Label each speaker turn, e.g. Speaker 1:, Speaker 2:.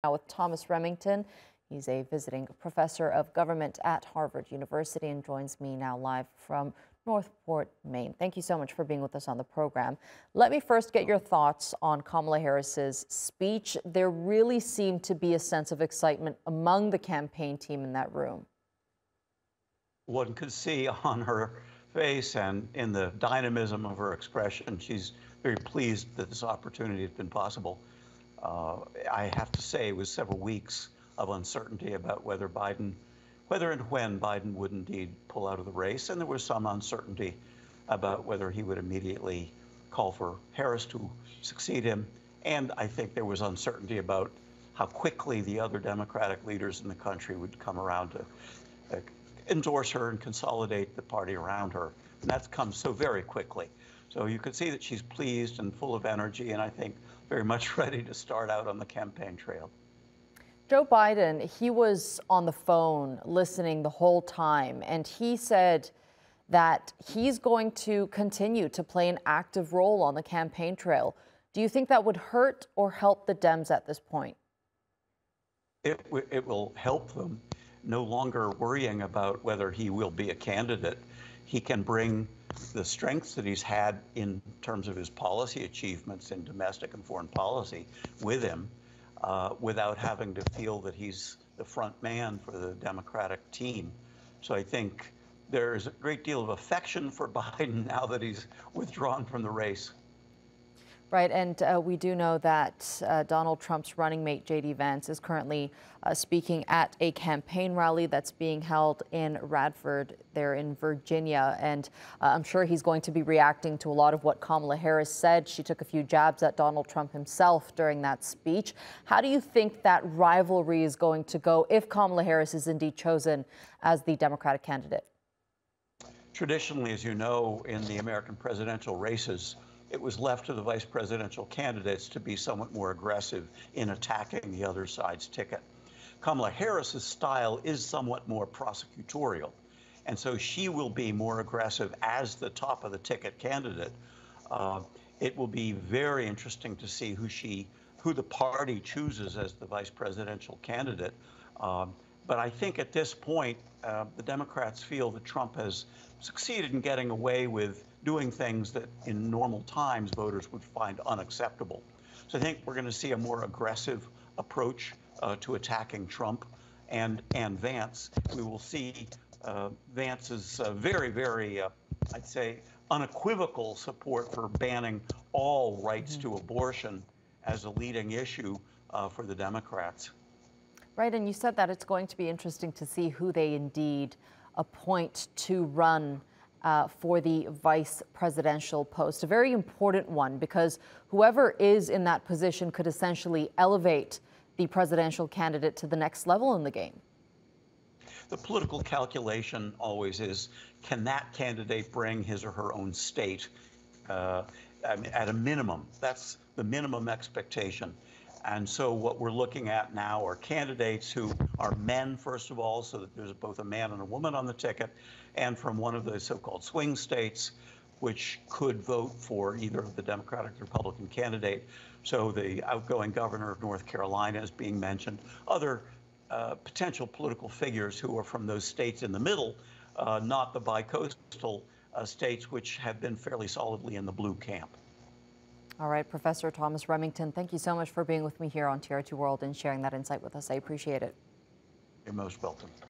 Speaker 1: Now with Thomas Remington. He's a visiting professor of government at Harvard University and joins me now live from Northport, Maine. Thank you so much for being with us on the program. Let me first get your thoughts on Kamala Harris's speech. There really seemed to be a sense of excitement among the campaign team in that room.
Speaker 2: One could see on her face and in the dynamism of her expression, she's very pleased that this opportunity has been possible. I have to say it was several weeks of uncertainty about whether and when Biden would indeed pull out of the race, and there was some uncertainty about whether he would immediately call for Harris to succeed him, and I think there was uncertainty about how quickly the other Democratic leaders in the country would come around to endorse her and consolidate the party around her, and that's come so very quickly. So you could see that she's pleased and full of energy, and I think very much ready to start out on the campaign trail.
Speaker 1: Joe Biden, he was on the phone listening the whole time, and he said that he's going to continue to play an active role on the campaign trail. Do you think that would hurt or help the Dems at this point?
Speaker 2: It will help them. No longer worrying about whether he will be a candidate. He can bring the strengths that he's had in terms of his policy achievements in domestic and foreign policy with him without having to feel that he's the front man for the Democratic team. So I think there is a great deal of affection for Biden now that he's withdrawn from the race.
Speaker 1: Right, and we do know that Donald Trump's running mate, J.D. Vance, is currently speaking at a campaign rally that's being held in Radford, there in Virginia. And I'm sure he's going to be reacting to a lot of what Kamala Harris said. She took a few jabs at Donald Trump himself during that speech. How do you think that rivalry is going to go if Kamala Harris is indeed chosen as the Democratic candidate?
Speaker 2: Traditionally, as you know, in the American presidential races, it was left to the vice presidential candidates to be somewhat more aggressive in attacking the other side's ticket. Kamala Harris's style is somewhat more prosecutorial, and so she will be more aggressive as the top of the ticket candidate. It will be very interesting to see who the party chooses as the vice presidential candidate. But I think at this point, the Democrats feel that Trump has succeeded in getting away with doing things that in normal times voters would find unacceptable. So I think we're going to see a more aggressive approach to attacking Trump and Vance. We will see Vance's very, I'd say, unequivocal support for banning all rights to abortion as a leading issue for the Democrats.
Speaker 1: Right, and you said that it's going to be interesting to see who they indeed appoint to run for the vice presidential post. A very important one, because whoever is in that position could essentially elevate the presidential candidate to the next level in the game.
Speaker 2: The political calculation always is, can that candidate bring his or her own state at a minimum? That's the minimum expectation. And so what we're looking at now are candidates who are men, first of all, so that there's both a man and a woman on the ticket, and from one of the so-called swing states, which could vote for either the Democratic or Republican candidate. So the outgoing governor of North Carolina is being mentioned. Other potential political figures who are from those states in the middle, not the bicoastal states, which have been fairly solidly in the blue camp.
Speaker 1: All right, Professor Thomas Remington, thank you so much for being with me here on TRT World and sharing that insight with us. I appreciate it.
Speaker 2: You're most welcome.